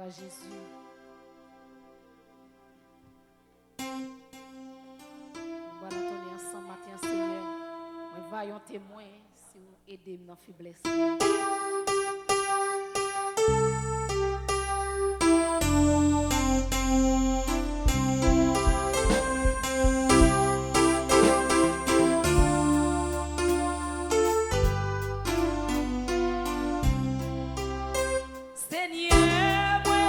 à Jésus. Voilà, on est ensemble matin, Seigneur. On va y en témoin si vous aidez dans la faiblesse. Seigneur, moi,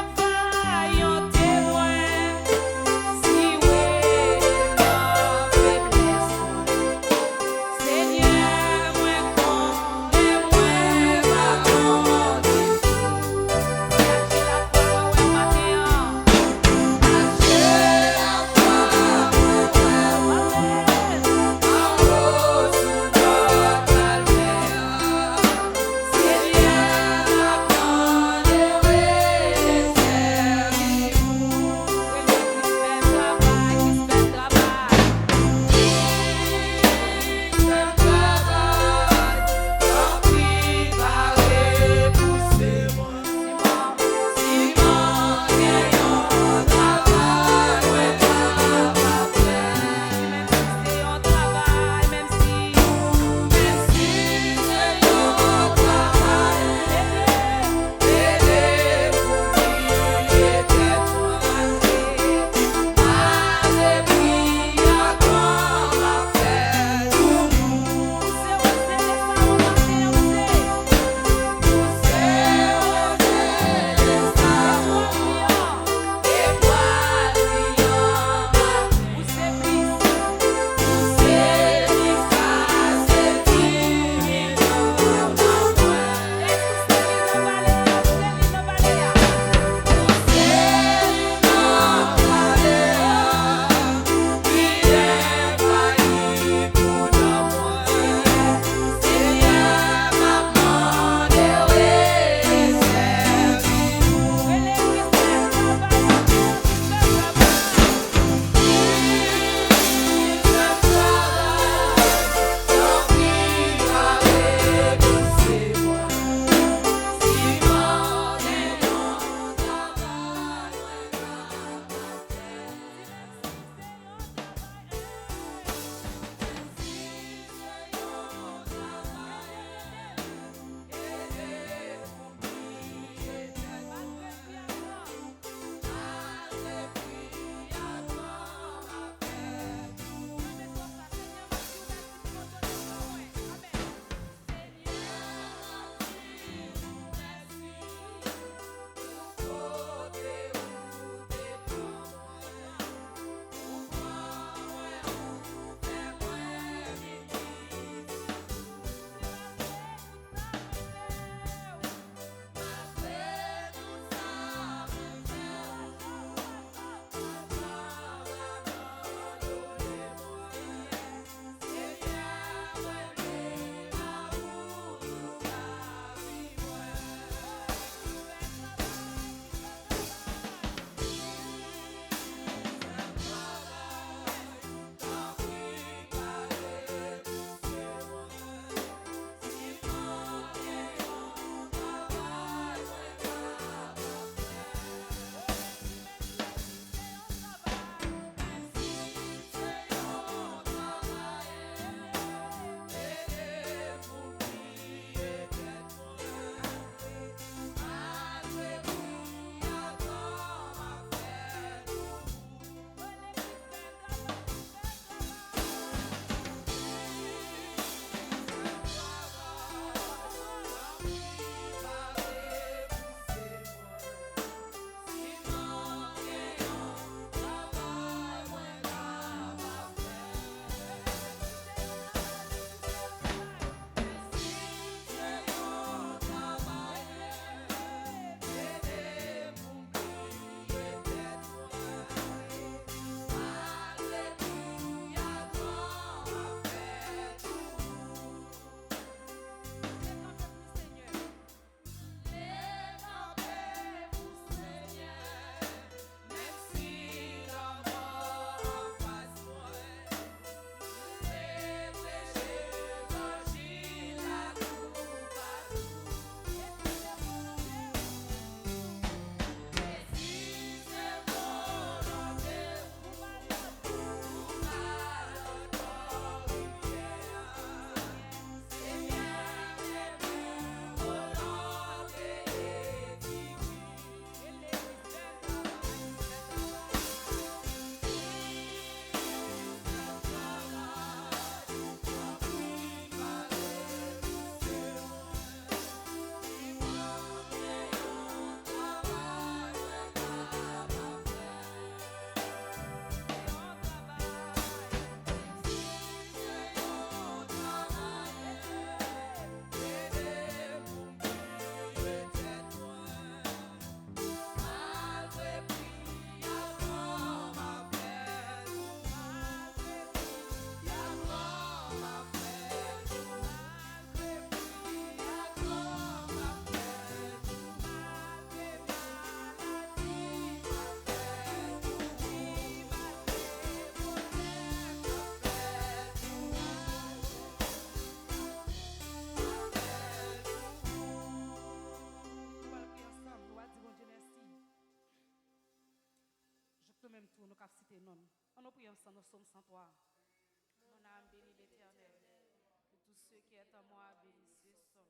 ce qui est en moi, bénissez son nom.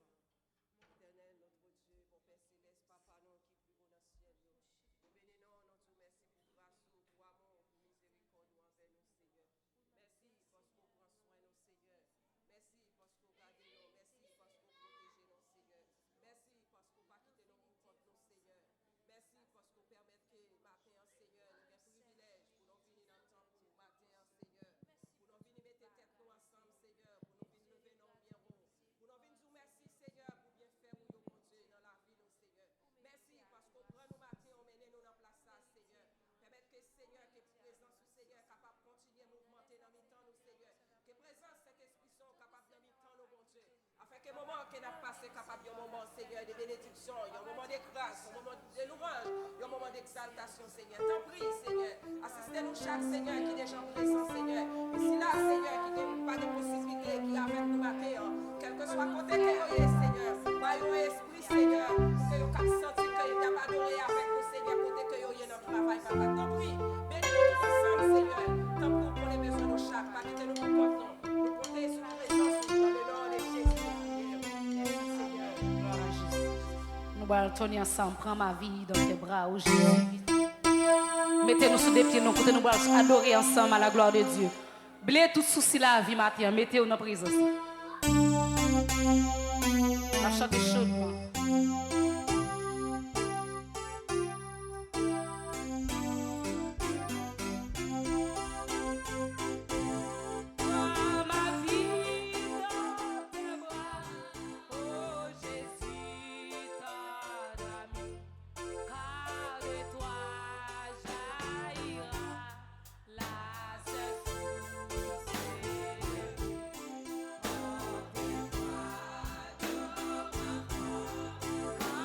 Éternel, notre Dieu, mon Père Céleste, Papa, non, qui plus bon dans le ciel. Nous bénissons, nous te merci pour grâce, pour amour, pour miséricorde envers nous, Seigneur. Merci parce qu'on prend soin de nous, Seigneur. Merci parce qu'on garde nous. Merci parce qu'on protège nous, Seigneur. Merci parce qu'on ne pas quitter nous pour contre nous, Seigneur. Merci parce qu'on permet que matin, Seigneur, nous avons privilège pour nous venir dans le temps pour matin, Seigneur. Pour nous venir mettre tête nous ensemble, Seigneur. Pour nous venir lever nos bien haut. Pour nous venir dire merci, Seigneur, pour bien faire où nous, mon Dieu, dans la vie, nous, Seigneur. Merci parce qu'on prend nous matin, on mène nous dans la place, Seigneur. Permettre que, Seigneur, que présence du Seigneur capable de continuer à mouvementer dans les temps, nous, Seigneur. Que présence, cet esprit sont capable de nous temps, nous, mon Dieu. Afin que le moment qu'on a passé, capable de un moment, Seigneur, de bénédiction, un moment de grâce, un moment de louange, un moment d'exaltation, Seigneur. T'en prie, Seigneur. Assistez-nous chaque, Seigneur, qui est déjà présent, Seigneur. Ici, là, Seigneur, qui n'a pas de possibilité, qui est avec nous matin, quel que soit côté que vous êtes, Seigneur. Voyons esprit, Seigneur, que vous avez senti que vous avez adoré avec nous, Seigneur, côté que vous êtes dans le travail, Papa. T'en prie, bénis-nous tous ensemble, Seigneur. T'en prie pour les besoins de chaque, pas quitter nous pour compte, non. Nous comptons sur la présence, dans le nom de Jésus. Nous allons tourner ensemble, prends ma vie dans tes bras, oh Jésus. Mettez-nous sur des pieds, nous allons adorer ensemble à la gloire de Dieu. Blé tout souci la vie matin, mettez-vous dans la présence. On va chanter chaudement. Come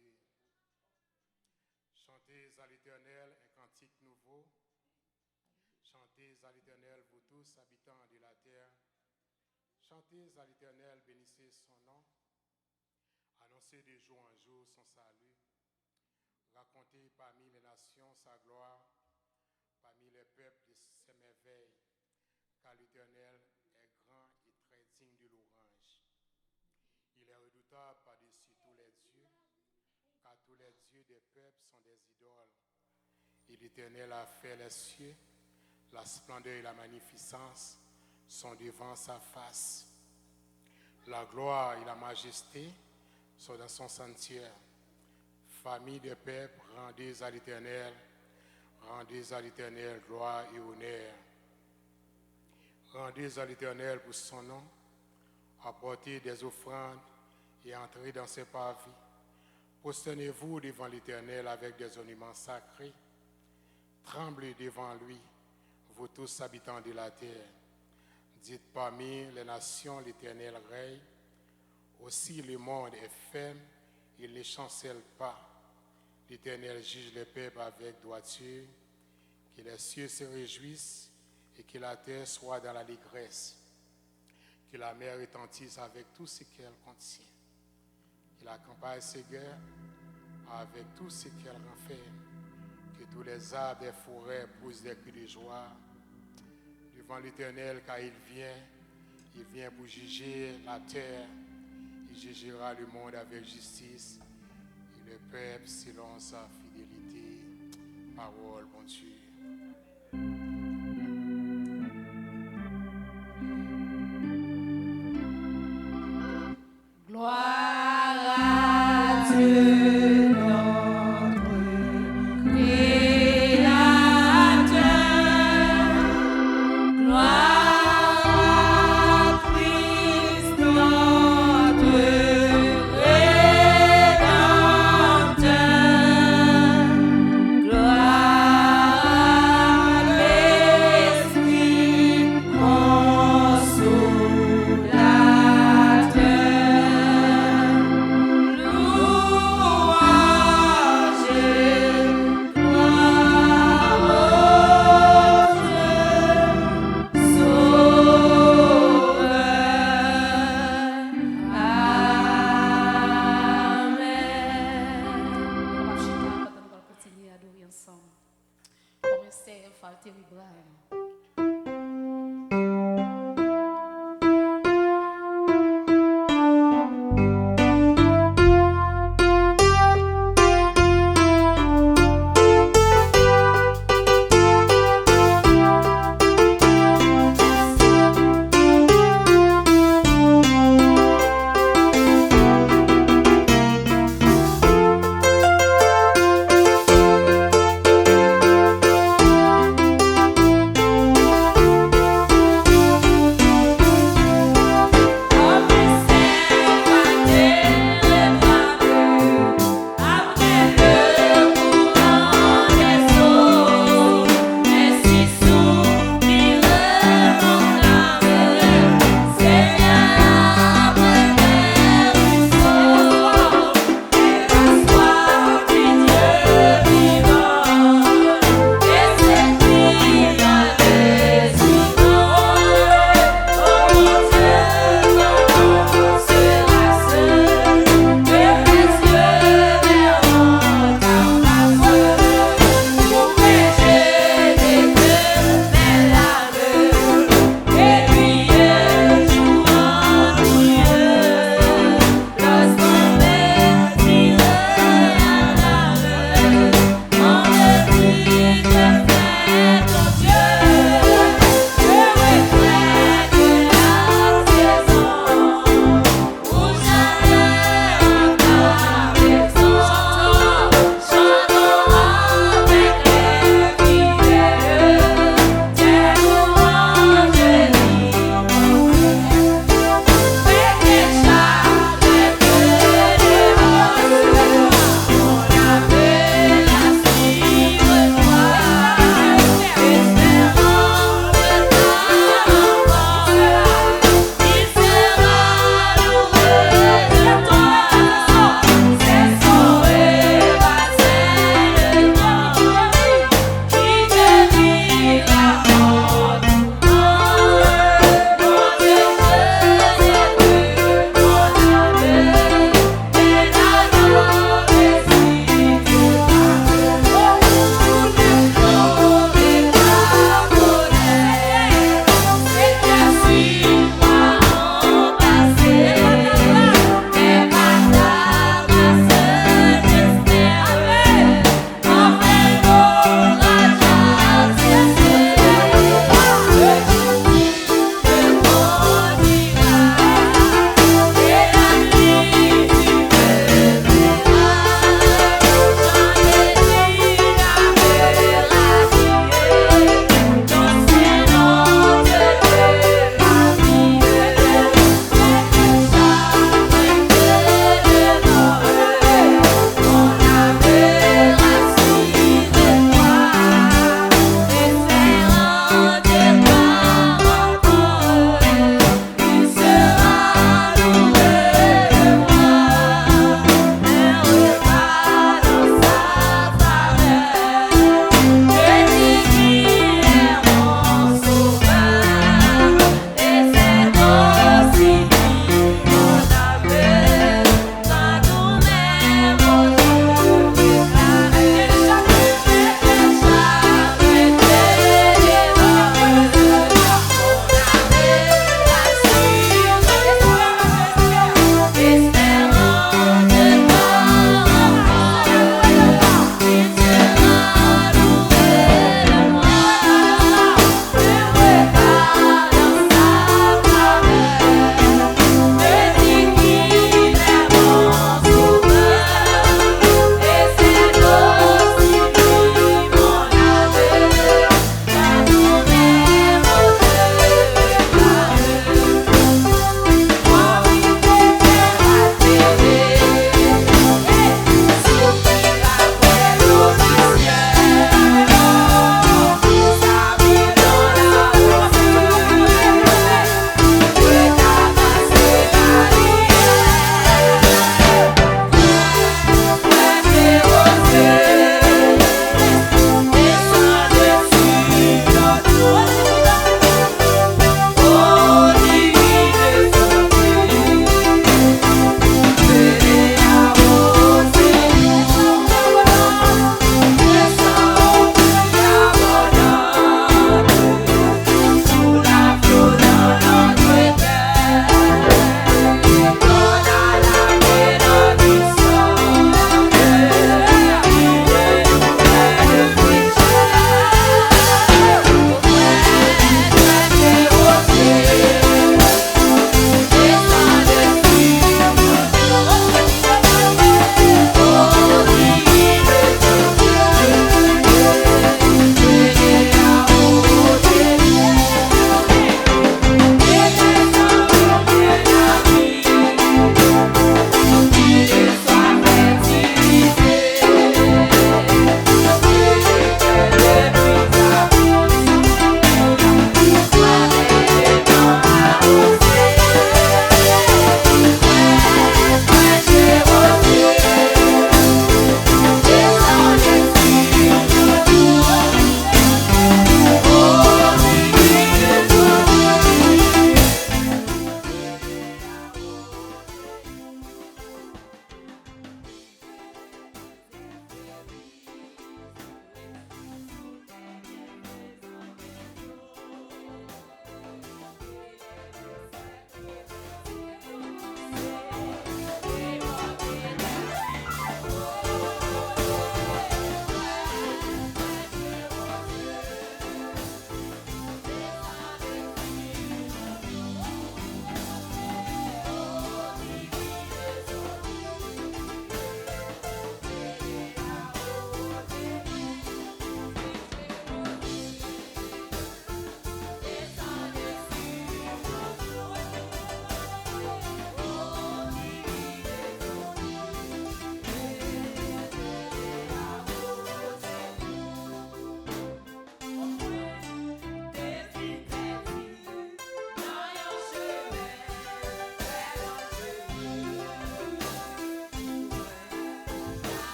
Dieu. Chantez à l'Éternel un cantique nouveau. Chantez à l'Éternel, vous tous, habitants de la terre. Chantez à l'Éternel, bénissez son nom. Annoncez de jour en jour son salut. Racontez parmi les nations sa gloire, parmi les peuples de ses merveilles, car l'Éternel est grand et très digne de louange. Il est redoutable par-dessus tous les dieux, car tous les dieux des peuples sont des idoles. Et l'Éternel a fait les cieux, la splendeur et la magnificence sont devant sa face. La gloire et la majesté sont dans son sanctuaire. Famille des peuples, rendez à l'Éternel gloire et honneur. Rendez à l'Éternel pour son nom, apportez des offrandes et entrez dans ses parvis. Prosternez-vous devant l'Éternel avec des ornements sacrés. Tremblez devant lui, vous tous habitants de la terre. Dites parmi les nations, l'Éternel règne. Aussi le monde est ferme, il ne chancelle pas. L'Éternel juge les peuples avec droiture. Que les cieux se réjouissent et que la terre soit dans l'allégresse. Que la mer retentisse avec tout ce qu'elle contient. Que la campagne s'égare avec tout ce qu'elle renferme. Que tous les arbres des forêts poussent des cris de joie devant l'Éternel, car il vient pour juger la terre. Il jugera le monde avec justice et le peuple selon sa fidélité. Parole, bon Dieu. Gloire à Dieu, notre Créateur. Gloire à Christ, notre Rédempteur. Gloire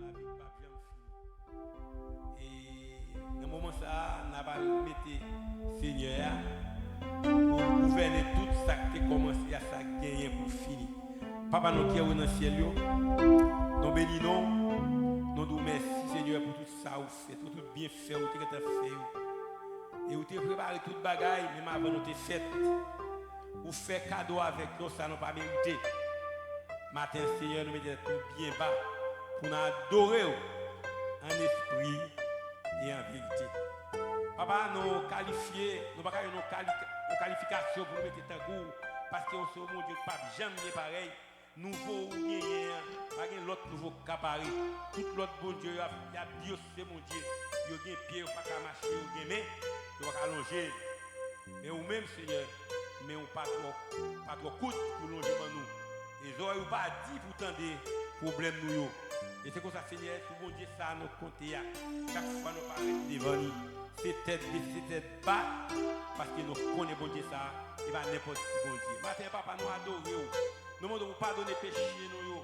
la vie pas bien fini. Et dans moment ça, on va mettre Seigneur pour gouverner tout ça qui a commencé à ça gagner pour finir. Papa nous qui est dans le ciel, nous bénissons, nous nous merci Seigneur pour tout ça vous fait, tout bien fait, vous avez fait. Et vous avez préparé toute bagaille, même avant nous te fait. Vous faites cadeau avec nous, ça nous pas mérité. Matin Seigneur, nous mettons tout bien bas pour nous adorer en esprit et en vérité. Papa, nous qualifier, nous pas une qualification pour nous mettre en goût parce que nous sommes mon Dieu pas jamais pareil. Nouveau ou gagné, pas l'autre nouveau caparé. Tout l'autre bon Dieu, il y a Dieu, c'est mon Dieu. Il y a des pieds, pas qu'à marcher, il y a des mains, il y a allonger. Mais vous-même, Seigneur, mais on pas trop coûte pour longer nous. Et oreilles pas dit pour tendre problème nous. Et c'est comme ça, Seigneur, tout bon Dieu, ça nous compte. Chaque fois nous parlons devant nous. C'est tête bas, parce que nous connaissons bon Dieu ça, et pas n'importe qui bon Dieu. Matin, papa, nous adorons. Nous demandons pardonner péché nous.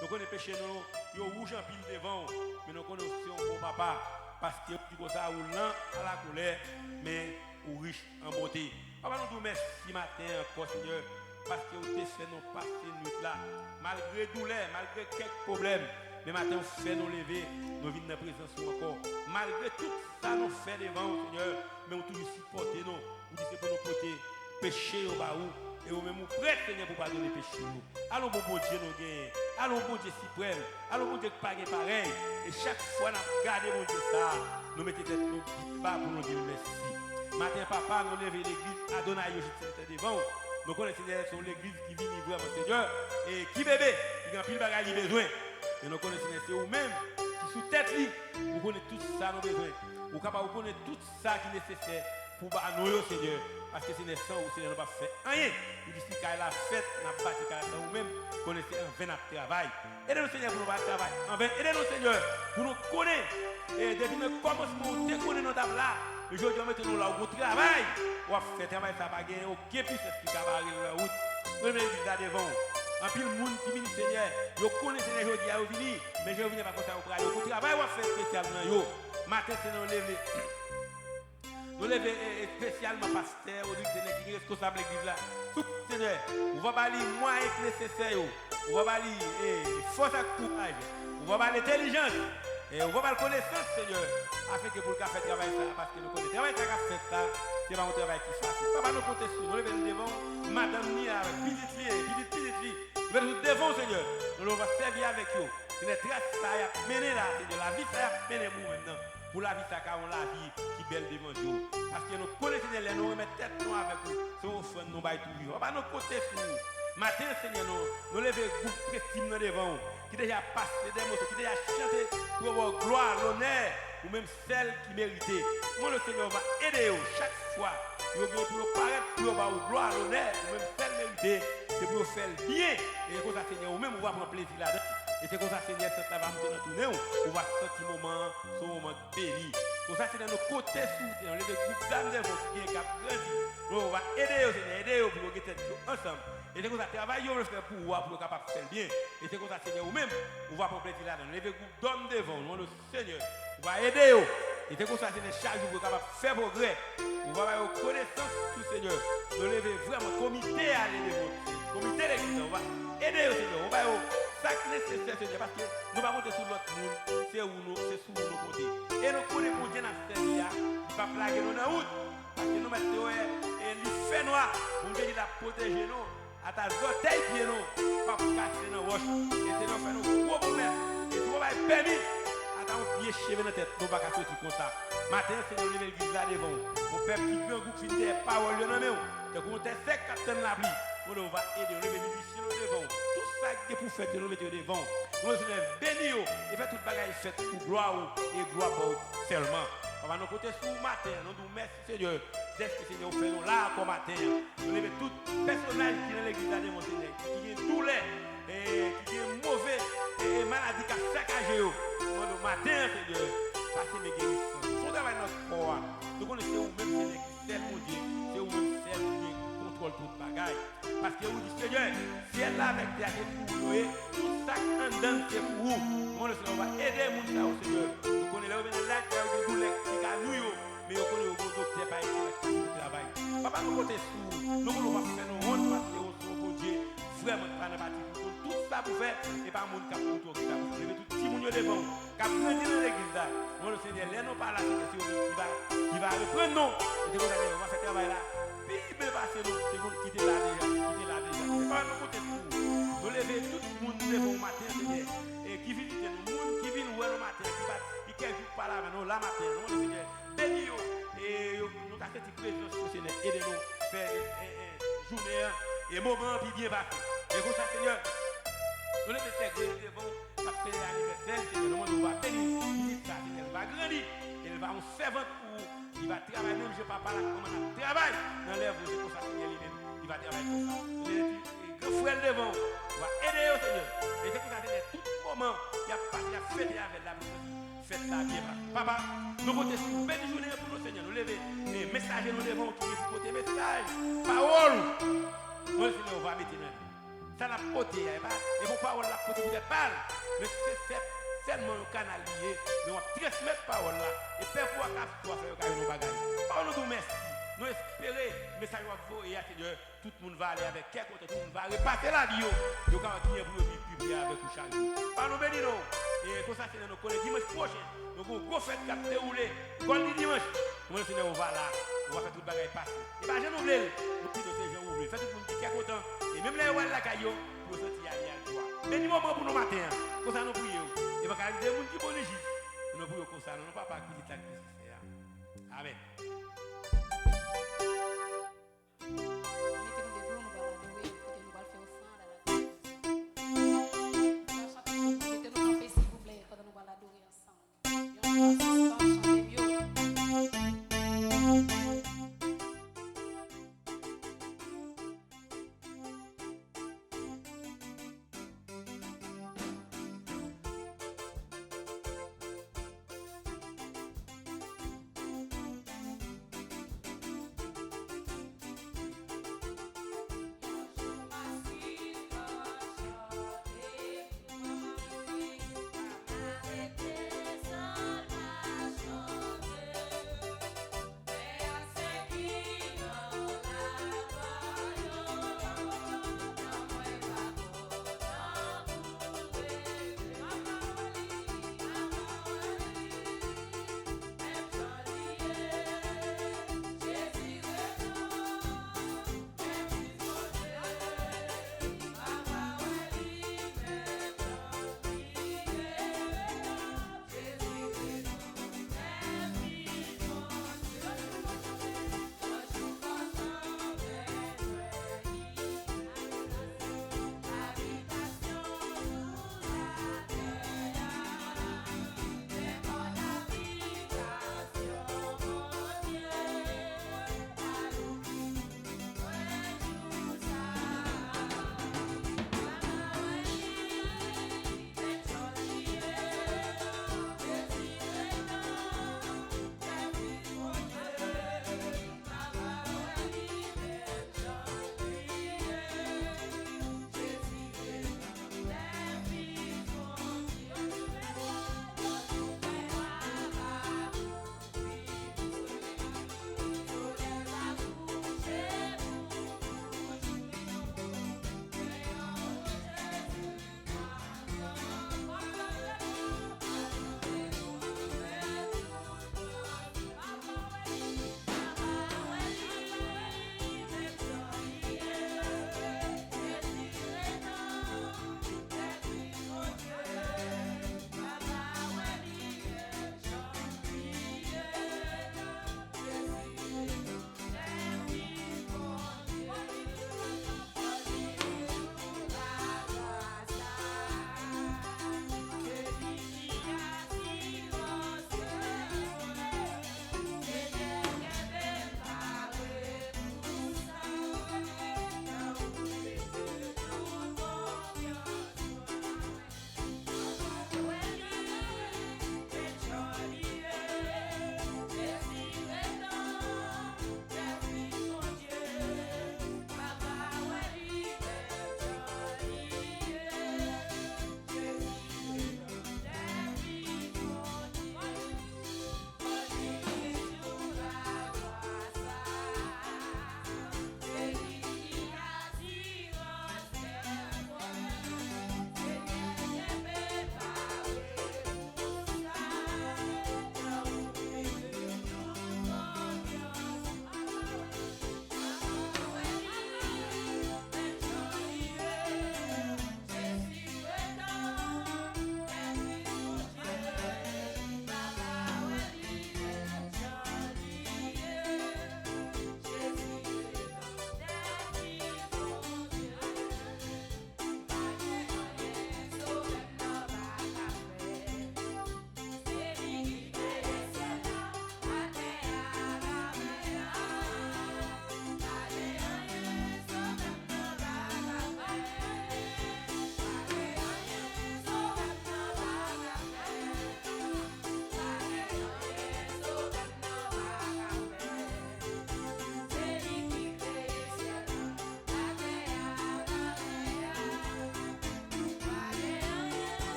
Nous connaissons péché nous, nous rouge en pile devant, mais nous connaissons bon papa, parce que du coup ça, ou lent à la colère, mais ou riche en beauté. Papa, nous merci matin encore, Seigneur, parce que vous avez fait nous passer nuit là, malgré douleur, malgré quelques problèmes. Mais matin, vous fait nous lever, nous venons dans la présence encore. Malgré tout ça, nous fait devant, Seigneur, mais vous toujours supporter nous. Vous dites pour nous porter péché au bas où. Et vous-même, vous prêtez, Seigneur, pour pardonner les péchés. Allons, bon Dieu, nous gagnons. Allons, bon Dieu, suprême. Allons, bon Dieu, pas pareil. Et chaque fois, nous regardons, bon Dieu, ça. Nous mettons tête nous bas pour nous dire merci. Matin, papa, nous levons l'église. Adonai, je devant. Nous connaissons l'église qui vit vraiment, Seigneur. Et qui bébé, qui a pile bagage besoin. Et nous connaissons, c'est vous-même qui sous tête, vous connaissez tout ça, nous besoin. Vous connaissez tout ça qui est nécessaire pour nous, Seigneur. Parce que c'est naissant ou Seigneur n'a pas fait rien. Vous dites que la fête n'a pas bâti ça vous-même, connaissez un vain travail. Aidez-nous Seigneur pour nous battre travail. En vain, aidez-nous Seigneur pour nous connaître. Et depuis le commencement, nous déconner nos tables là. Aujourd'hui, on met nous là au travail. On va faire travail, ça va gagner aucun puissance qui va arriver sur la route. Nous mettons là devant. En plus, le monde qui vient Seigneur, vous connaissez Seigneur aujourd'hui à venir, mais je ne viens pas comme ça au travail. Au travail, on va faire spécial dans yo. Matin, Seigneur, lever. Nous levons spécialement pasteur, au lieu qui est responsable de l'église là. Tout Seigneur, on va parler moyens nécessaires, on va parler force à courage, on va parler intelligence, et on va parler connaissance, Seigneur, afin que pour le faire travail ça, parce que nous connaissons le travail qui a fait ça, c'est pas un travail qui est facile. Papa, nous comptons sur nous, levons devant, madame Nia, petite fille, nous levons devant, Seigneur, nous allons servir avec vous. C'est une trace ça a mené là, Seigneur, la vie ça a mené nous maintenant. Pour la vie, ça a la vie qui est belle devant Dieu. Parce que nous connaissons les nous remettons tête nous avec vous. C'est au fond, nous baillons tout vivre. On va nous côté sur nous. Matin, Seigneur, nous levons le groupe précis devant vous, qui déjà passé des mots, qui déjà chanté pour avoir gloire, l'honneur, ou même celle qui méritait. Moi, le Seigneur va aider vous chaque fois. Pour nous paraître, pour avoir gloire, l'honneur, ou même celle méritée, c'est pour vous faire bien. Et comme ça, Seigneur, ou même vous va prendre plaisir là-dedans. Et c'est comme ça, Seigneur, ça va nous tourner, on va sentir ce moment béni. Comme ça, c'est dans nos côtés sous, dans les groupes d'âmes de votre qui est grandi. On va aider, Seigneur, aider pour nous être ensemble. Et c'est comme ça, travailler, on le fait pour vous, pour nous capable de faire bien. Et c'est comme ça, Seigneur, ou même, on va compléter là-dedans. Les groupes d'hommes devant, nous, le Seigneur, on va aider. Et c'est comme ça, Seigneur, chaque jour, vous capable de faire progrès. On va avoir connaissance, tout Seigneur. Nous lever vraiment comité à aller devant. Comité d'église, on va aider, Seigneur. On va ça qui est nécessaire, Seigneur, parce que nous ne pouvons pas monter sur l'autre monde, c'est où nous, c'est sous nous compter. Et nous connaissons mon Dieu dans cette vie, il ne va pas plaguer nous dans la route, parce que nous mettons et il fait noir, mon Dieu il a protégé nous, à ta orteil pied nous, pas pour casser nos roches, et c'est nous faire nos gros problèmes, et si on va être permis, à ta pied cheveux dans la tête, nous ne pouvons pas sortir comme ça. Matin, Seigneur, nous levons l'église là devant, mon père qui veut un groupe finir des paroles dans nos mains, c'est qu'on est sec capitaine la pluie, on va aider, on lève les musiciens devant. Ça qui est pour faire de nous mettre devant. Nous sommes bénis et faire toute bagaille faite pour gloire et gloire pour seulement. On va nous côté sous matin. Nous nous merci Seigneur. Dès que Seigneur fait nous là comme matin. Nous levons tout personnage qui est dans l'église de mon Seigneur. Qui est douleur et qui est mauvais et maladie qui a saccagé. Nous matin Seigneur. Passez mes guérisons. Son travail notre corps. Nous connaissons où même Seigneur qui sert mon Dieu. C'est où même celle qui contrôle tout. toute bagaille. Parce que vous dites, Seigneur, si elle là avec terre pour vous, tout ça en dedans c'est pour vous. Nous, le Seigneur va aider les gens au Seigneur. Nous connaissons les gens là qui ont des douleurs qui ont nous, mais nous connaissons les docteurs par exemple qui travaillent. Papa, nous comptons sur nous voulons faire nos honte parce que nous sommes Dieu. Vraiment, pas de bâtiment. Tout ça pour faire, et pas mon cap pour tout ça. Vous avez tout petit monde devant, cap grandir dans l'église là. Nous, le Seigneur, les non pas là, c'est qui va reprendre non. Et on va faire travail là. Bible passer nous, c'est pour quitter là déjà. C'est pas nous côté pour nous lever tout le monde devant au matin, Seigneur. Et qui visite nous, monde qui vient nous le matin, qui quelques jours par là, nous la matin, nous, le Seigneur. Bénis nous. Et nous avons cette présence au Seigneur. Aidez-nous faire journée et moment puis bien passé. Et comme ça, Seigneur, nous les mettons devant, ça fait l'anniversaire, Seigneur, nous va bénir, visite ça, Seigneur, va grandir, elle va en servante pour, il va travailler, même je ne sais pas là comment on travaille, dans l'œuvre de comme ça, Seigneur, lui-même, il va travailler comme ça. Les grands frères devant, il va aider au Seigneur. Et c'est comme ça, Seigneur, tout moment, il a fêté avec la vie, faites ça bien, papa, nous votons sur une belle journée pour nous, Seigneur, nous lever, et messager nous devons, qui est pour côté message, parole, nous, Seigneur, on va mettre nous. Ça l'a porté, et vos paroles la porté vous êtes mal, mais c'est seulement un canal lié, mais on va transmettre parole là, et faire pour faire nos bagages. Parole nous merci, nous espérons, mais ça va vous et Seigneur, tout le monde va aller avec quel côté, tout le monde va repasser la vie, vous va dire pour le publier avec vous chaque jour. Parle nous bénis nous, et comme ça, Seigneur, nous connaissons dimanche prochain, nous avons une grosse fête qui a déroulé, le dimanche, nous, Seigneur, on va là, on va faire tout le bagage passer. Et bien, je nous voulais, nous quittons ces gens ouvrés, faites tout le monde qui est content. Et même les ouest la caillou, pour sortir à toi. Mais du moment pour nos matins, comme ça nous prions. Et parce qu'il y a des gens qui bonne Jésus. Nous prions comme ça, nous ne pas pas quitter la crise. Amen. Mettez-nous debout, nous allons louer, écoutez, nous allons faire offrande à la Dieu. Nous allons chanter, mettez-nous en paix s'il vous plaît, pendant nous allons adorer ensemble. Chantez mieux.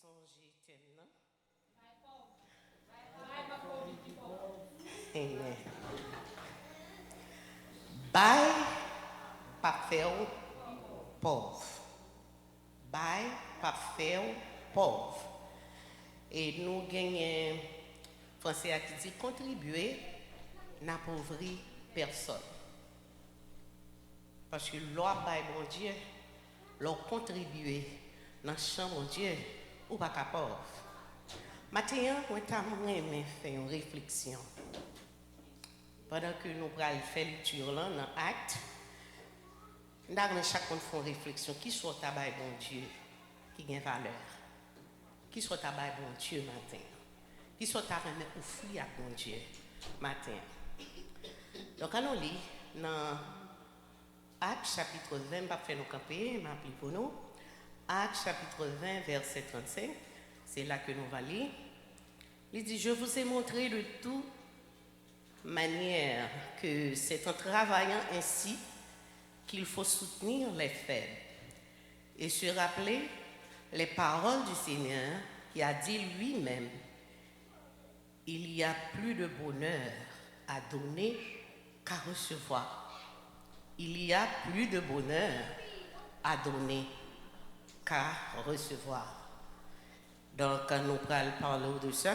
Songer thème, non? Amen. Bail pas faire pauvre. Bail pas faire pauvre. Et nous gagnons, français qui dit contribuer n'appauvrit personne. Parce que l'on bail bon Dieu, l'on contribuer dans le champ bon Dieu, ou pas qu'à pauvre. Maintenant, on t'a fait une réflexion. Pendant que nous allons faire lecture là, dans l'acte, nous allons chacun faire une réflexion. Qui soit ta bail bon Dieu qui a valeur? Qui soit ta bail bon Dieu matin? Qui soit ta remet offrir à bon Dieu matin? Donc, allons lire dans Actes chapitre 20, pas faire nos camper, m'appeler pour nous. Actes chapitre 20, verset 35, c'est là que nous allons lire. Il dit, je vous ai montré de toute manière que c'est en travaillant ainsi qu'il faut soutenir les faibles et se rappeler les paroles du Seigneur qui a dit lui-même, il y a plus de bonheur à donner qu'à recevoir. Il y a plus de bonheur à donner qu'à recevoir. Donc, quand nous parlons de ça,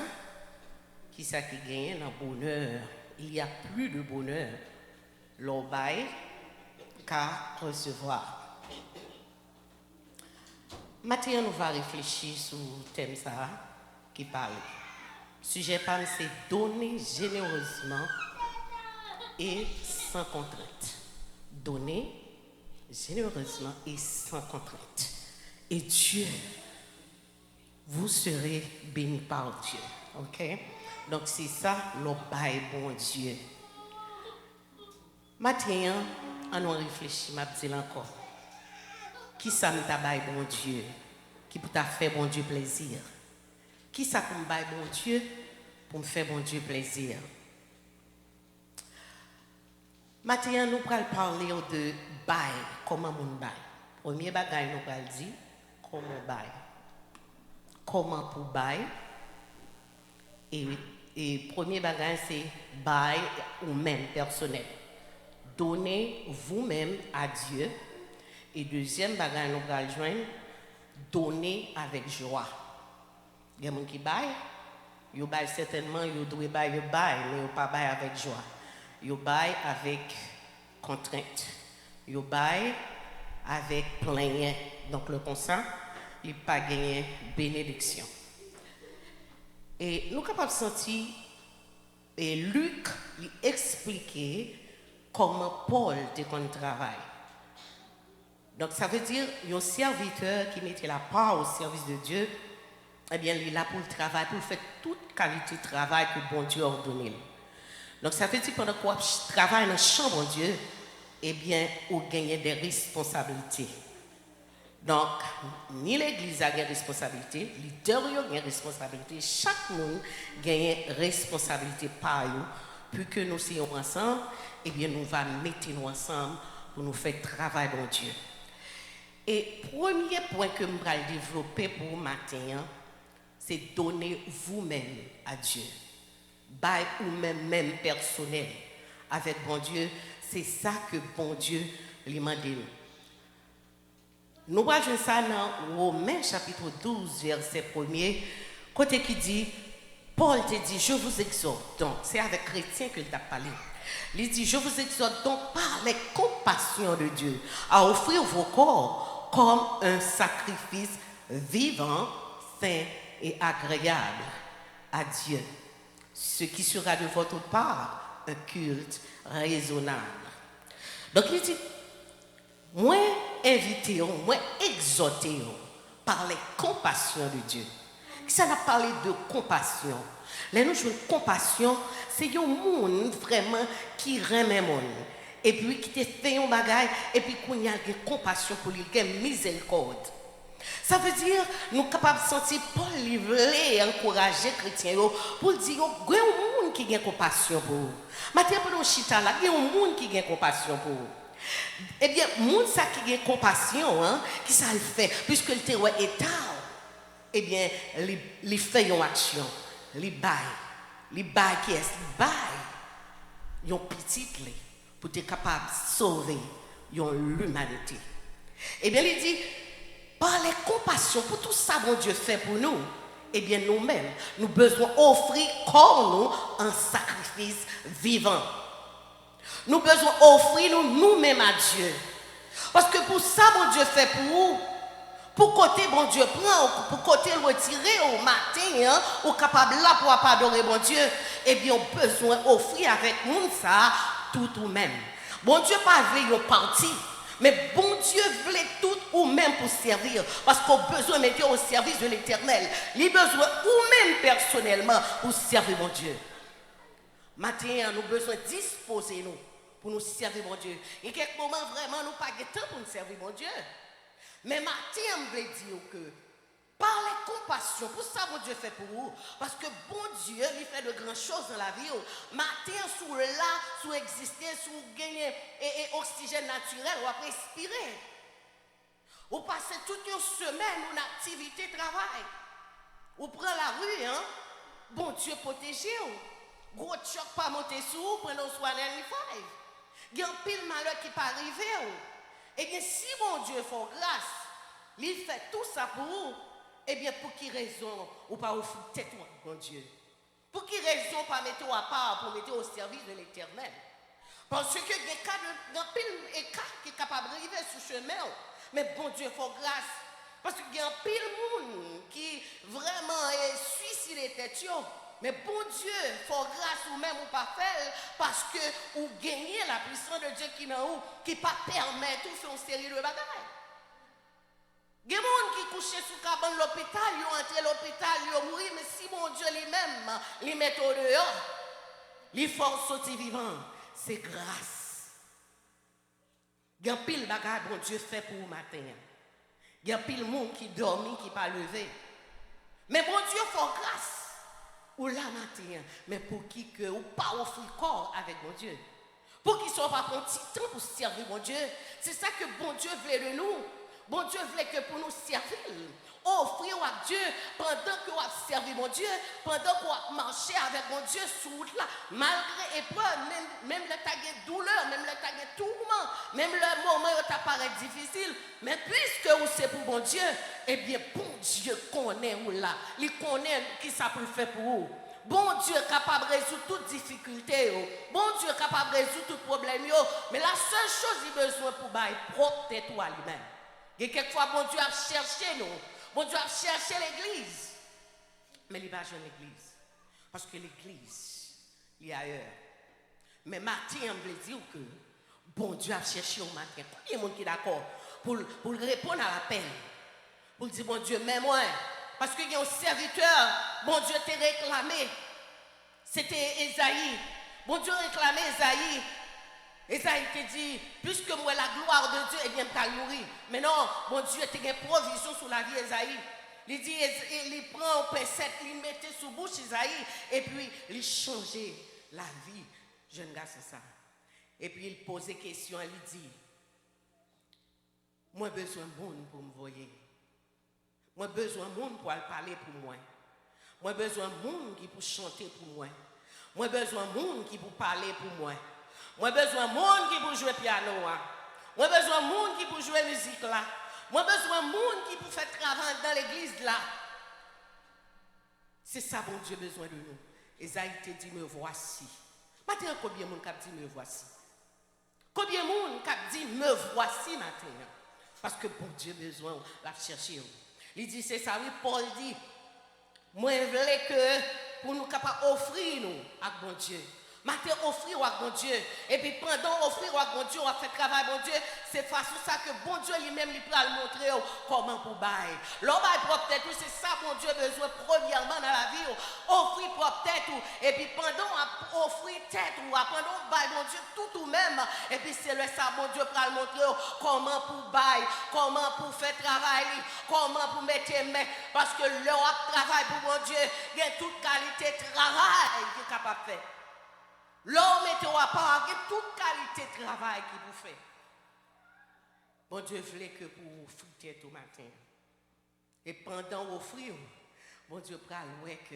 qui ça qui gagne dans le bonheur? Il y a plus de bonheur l'on bail qu'à recevoir. Maintenant, nous allons réfléchir sur le thème ça qui parle. Le sujet parle, c'est donner généreusement et sans contrainte. Donner généreusement et sans contrainte. Et Dieu, vous serez bénis par Dieu. Ok? Donc c'est ça, le bail bon Dieu. Maintenant, on réfléchit, m'a dit encore. Qui ça me bail bon Dieu? Qui peut faire bon Dieu plaisir? Qui ça pour me bail bon Dieu? Pour me faire bon Dieu plaisir. Maintenant, nous allons parler de bail. Comment mon bail? Premier bagage, nous allons dire comment bail. Comment pour bail? Et premier bagage, c'est bail ou même personnel. Donnez vous-même à Dieu. Et deuxième bagage, nous allons joindre, donnez avec joie. Il y a des gens qui baillent. Ils baillent certainement, ils doivent bailler, mais ils ne pas bailler avec joie. Ils baillent avec contrainte. Ils baillent avec plainte. Donc le consent, il n'a pas gagné bénédiction. Et nous sommes capables de sentir, et Luc lui expliquait comment Paul était qu'on travaille. Donc ça veut dire un serviteur qui mettait la part au service de Dieu, eh bien il est là pour le travail, pour faire toute qualité de travail que bon Dieu a ordonné. Donc ça veut dire pendant qu'on travaille dans le champ bon Dieu, eh bien on gagne des responsabilités. Donc, ni l'Église a des responsabilités, les leaders ont des responsabilités, chaque monde a des responsabilités par eux, puis que nous soyons ensemble, eh bien nous allons mettre nous ensemble pour nous faire travail bon Dieu. Et premier point que je vais développer pour matin, c'est donner vous-même à Dieu. Bail ou même personnel avec bon Dieu, c'est ça que bon Dieu lui demande. Nous voyons ça dans Romains chapitre 12, verset 1er, côté qui dit, Paul te dit, je vous exhorte, donc c'est avec chrétien que t'a parlé. Il dit, je vous exhorte donc par les compassions de Dieu à offrir vos corps comme un sacrifice vivant, saint et agréable à Dieu. Ce qui sera de votre part un culte raisonnable. Donc il dit, moi invité, moi exhorté par les compassions de Dieu. Ça n'a parlé de compassion. Là nous jouons compassion, c'est un monde vraiment qui remet monde. Et puis qui te fait un bagage et puis qu'on y a de compassion pour lui, qui miséricorde. Ça veut dire nous sommes capables de sentir Paul livrer, encourager les chrétiens pour dire il y a un monde qui a compassion pour vous. Maintenant, pour nous chita là, il y a un monde qui a compassion pour vous. Eh bien, le monde qui a compassion, hein, qui ça le fait, puisque le terroir est tard. eh bien, les fait une action, les bail qui est, les bail, ils ont petit pour être capable de sauver l'humanité. Eh bien, il dit, par les compassions, pour tout ça, mon Dieu fait pour nous, eh bien, nous-mêmes, nous besoin offrir corps nous un sacrifice vivant. Nous besoin offrir nous-mêmes à Dieu. Parce que pour ça, mon Dieu fait pour vous. Pour côté, bon Dieu prend, pour côté le retirer au matin, hein, ou capable là pour adorer bon Dieu, eh bien, on a besoin d'offrir avec nous ça, tout ou même. Bon Dieu pas veut une partie, mais bon Dieu voulait tout ou même pour servir, parce qu'on a besoin de mettre au service de l'Éternel. Il a besoin ou même personnellement pour servir mon Dieu. Matin, nous avons besoin de disposer nous pour nous servir mon Dieu. Et quelques moments, vraiment, nous n'avons pas de temps pour nous servir mon Dieu. Mais matin, je veux dire que par les compassions, pour ça, mon Dieu fait pour vous, parce que bon Dieu, il fait de grandes choses dans la vie. Matin, sous là, sous exister, sous gagner et oxygène naturel, ou à respirer. Vous passez toute une semaine en activité, travail. Vous prenez la rue, hein? Bon Dieu protégez vous. Gros choc pas monter sous vous, prenez soin d'un five. Il y a un pile malheur qui peut arriver. Eh bien, si mon Dieu fait grâce, il fait tout ça pour vous, eh bien, pour qui raison ou pas au fou tête mon Dieu? Pour qui raison pas mettre à part pour mettre au service de l'Éternel? Parce que il y a un pile écart qui est capable d'arriver sur le chemin, mais bon Dieu fait grâce. Parce qu'il y a un pile monde qui vraiment suicide les têtes. Mais bon Dieu, il faut grâce ou même ou pas faire parce que vous gagnez la puissance de Dieu qui est en vous, qui pas permettre de faire une série de bagages. Il y a des gens qui couchent sous le cabane de l'hôpital, ils ont entré à l'hôpital, ils ont mouru, mais si mon Dieu lui-même les met au dehors, les forces sortir vivants, c'est grâce. Il y a pile de bagages bon Dieu fait pour vous matin. Il y a pile de monde qui dormit, qui pas levé. Mais bon Dieu fait grâce. Ou là matin, mais pour qui que ou pas offrir corps avec mon Dieu. Pour qu'ils ne soient pas un petit temps pour servir mon Dieu. C'est ça que bon Dieu voulait de nous. Bon Dieu voulait que pour nous servir, offrir à Dieu pendant que vous servez mon Dieu, pendant que vous marchez avec mon Dieu sur route là, malgré épreuve, même le temps de douleur, même le temps de tourment, même le moment où ça paraît difficile, mais puisque vous c'est pour mon Dieu, eh bien bon Dieu connaît où là, il connaît qui ça peut faire pour vous. Bon Dieu est capable de résoudre toute difficulté. Bon Dieu est capable de résoudre tout problème. Mais la seule chose qu'il a besoin pour bailler propre tête à lui-même. Et quelquefois, bon Dieu a cherché nous. Bon Dieu a cherché l'église. Mais il n'a pas joué l'église. Parce que l'église, il est ailleurs. Mais matin, on veut dire que bon Dieu a cherché au matin. Combien de monde qui est d'accord pour répondre à l'appel? Pour dire, bon Dieu, mets-moi. Parce qu'il y a un serviteur, bon Dieu t'a réclamé. C'était Esaïe. Bon Dieu réclamait Esaïe. Esaïe te dit, puisque moi la gloire de Dieu, eh bien, je vais mourir. Mais non, bon Dieu t'a une provision sur la vie d'Esaïe. Il dit, il prend un pincette, il mettait sous bouche Esaïe, et puis il changeait la vie. Jeune gars, c'est ça. Et puis il posait question, il dit, moi j'ai besoin de monde pour me voyer. Moi, j'ai besoin de monde pour parler pour moi. Moi, j'ai besoin de monde qui pour chanter pour moi. Moi, j'ai besoin de monde qui pour parler pour moi. Moi, j'ai besoin de monde qui pour jouer piano. Moi, j'ai besoin de monde qui pour jouer musique là. Moi, j'ai besoin de monde qui pour faire travail dans l'église là. C'est ça, bon Dieu, besoin de nous. Esaïe te dit, me voici. Maintenant, combien de monde qui dit, me voici? Combien de monde qui dit, me voici maintenant? Parce que bon Dieu, besoin de la chercher. Il dit, c'est ça, oui, Paul dit, moi, je voulais que pour nous capables d'offrir nous à bon Dieu. Matin, offrir à bon Dieu. Et puis pendant offrir à bon Dieu, on va faire travail bon Dieu. C'est façon ça que bon Dieu lui-même lui peut le montrer comment pour bailler. L'homme a propre tête, c'est ça bon Dieu besoin premièrement dans la vie. Offrir propre tête. Et puis pendant offrir tête ou pendant bailler bon Dieu tout ou même. Et puis c'est le ça bon Dieu peut le montrer comment pour bailler, comment pour faire travail, comment pour mettre les mains. Parce que l'homme travail pour bon Dieu, il y a toute qualité de travail qu'il est capable de faire. L'homme est au part avec toute qualité de travail qu'il vous fait. Bon Dieu voulait que pour vous fruiter tout matin. Et pendant offrir, bon Dieu pral ouais que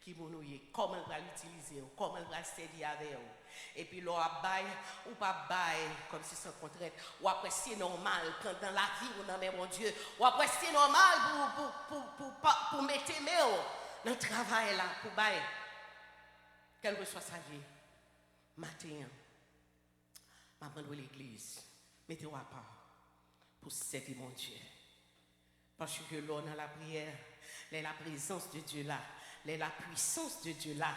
qui nous comment il va l'utiliser, comment il va servir avec vous. Et puis l'on a bail ou pas bail comme si c'est contraire. Ou après c'est normal quand dans la vie ou non mais mon Dieu. Ou après c'est normal pour mettre dans le travail là pour bail. Quel que soit sa vie. Matin, maman de l'église, mettez-vous à part pour servir mon Dieu. Parce que l'on a la prière, la présence de Dieu là, la puissance de Dieu là,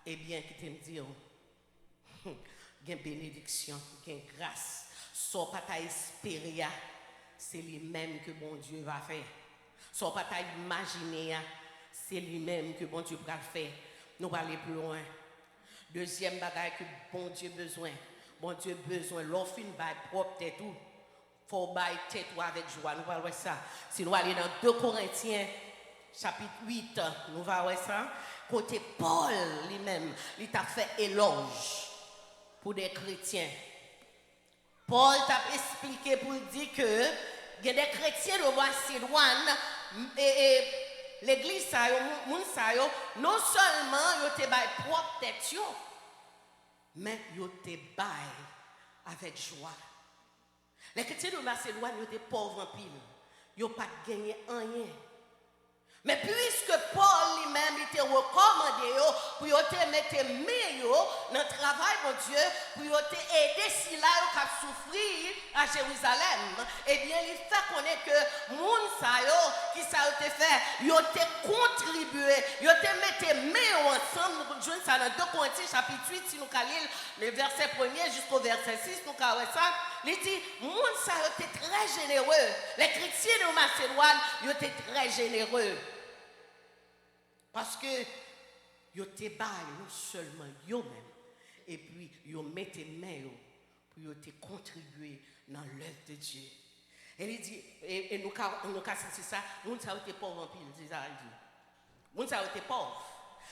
eh bien, qui te me dire, il y a bénédiction, il y a grâce, sans pas t'espérer, c'est lui-même que mon Dieu va faire. Sans pas t'imaginer, c'est lui-même que mon Dieu va faire. Nous allons aller plus loin. Deuxième bagaille que bon Dieu besoin. Bon Dieu besoin, l'offre une baille propre tête tout. Faut bailler tête avec joie. Nous allons voir ça. Si nous allons dans 2 Corinthiens, chapitre 8, nous allons voir ça. Côté Paul lui-même, il t'a fait éloge pour des chrétiens. Paul t'a expliqué pour dire que il y a des chrétiens de Macédoine et l'église non seulement ils te bail propre tête, mais ils te bail avec joie. Les chrétiens de Macédoine ils étaient pauvres en pile. Ils n'ont pas gagné rien. Mais puisque Paul lui-même était recommandé pour te mettre dans le travail, mon Dieu, pour aider si là qui souffrir à Jérusalem, eh bien, il fait connaître que moun sa yo, qui ça te fait, yo te contribué, yo te mettre ensemble, nous jouons ça dans 2 Corinthiens chapitre 8, si nous calons le verset 1er jusqu'au verset 6, nous calons ça, il dit, moun sa yo te très généreux, les chrétiens de Macédoine, yo te très généreux. Parce que yo te baille non seulement yo même et puis yo mette main pour yo te contribuer dans l'œuvre de Dieu. Et il dit et nous c'est ça, moun sa été pauvre en pile, c'est ça il dit. Moun sa été pauvre.